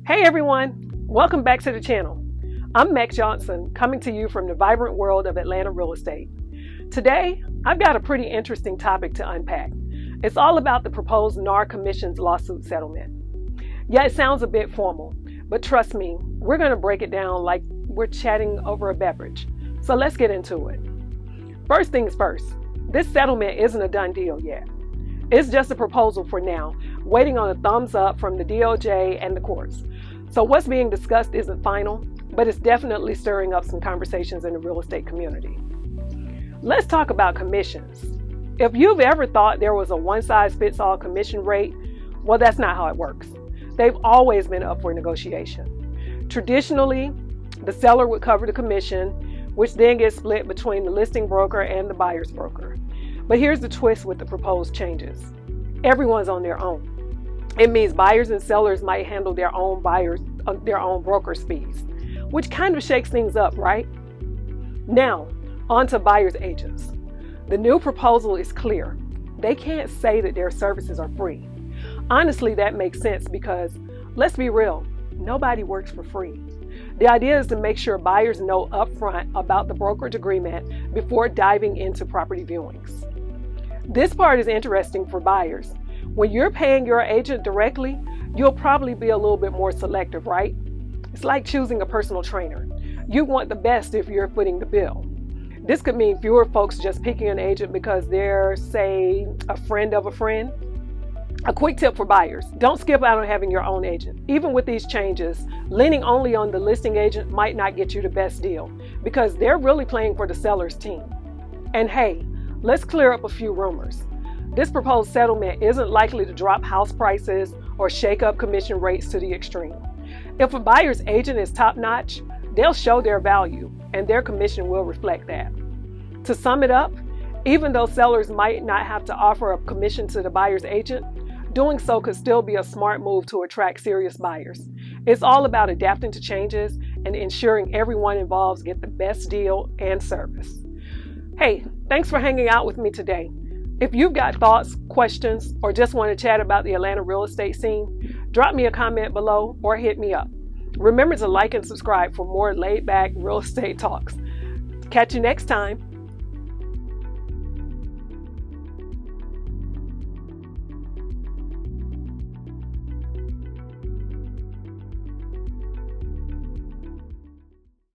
Hey everyone, welcome back to the channel. I'm Meck Johnson, coming to you from the vibrant world of Atlanta real estate. Today, I've got a pretty interesting topic to unpack. It's all about the proposed NAR Commissions Lawsuit Settlement. Yeah, it sounds a bit formal, but trust me, we're going to break it down like we're chatting over a beverage. So let's get into it. First things first, this settlement isn't a done deal yet. It's just a proposal for now, waiting on a thumbs up from the DOJ and the courts. So what's being discussed isn't final, but it's definitely stirring up some conversations in the real estate community. Let's talk about commissions. If you've ever thought there was a one-size-fits-all commission rate, well, that's not how it works. They've always been up for negotiation. Traditionally, the seller would cover the commission, which then gets split between the listing broker and the buyer's broker. But here's the twist with the proposed changes. Everyone's on their own. It means buyers and sellers might handle their own broker's fees, which kind of shakes things up, right? Now, on to buyer's agents. The new proposal is clear. They can't say that their services are free. Honestly, that makes sense because, let's be real, nobody works for free. The idea is to make sure buyers know upfront about the brokerage agreement before diving into property viewings. This part is interesting for buyers. When you're paying your agent directly, you'll probably be a little bit more selective, right? It's like choosing a personal trainer. You want the best if you're footing the bill. This could mean fewer folks just picking an agent because they're, say, a friend of a friend. A quick tip for buyers, don't skip out on having your own agent. Even with these changes, leaning only on the listing agent might not get you the best deal because they're really playing for the seller's team. And hey, let's clear up a few rumors. This proposed settlement isn't likely to drop house prices or shake up commission rates to the extreme. If a buyer's agent is top-notch, they'll show their value and their commission will reflect that. To sum it up, even though sellers might not have to offer a commission to the buyer's agent, doing so could still be a smart move to attract serious buyers. It's all about adapting to changes and ensuring everyone involved get the best deal and service. Hey, thanks for hanging out with me today. If you've got thoughts, questions, or just want to chat about the Atlanta real estate scene, drop me a comment below or hit me up. Remember to like and subscribe for more laid-back real estate talks. Catch you next time.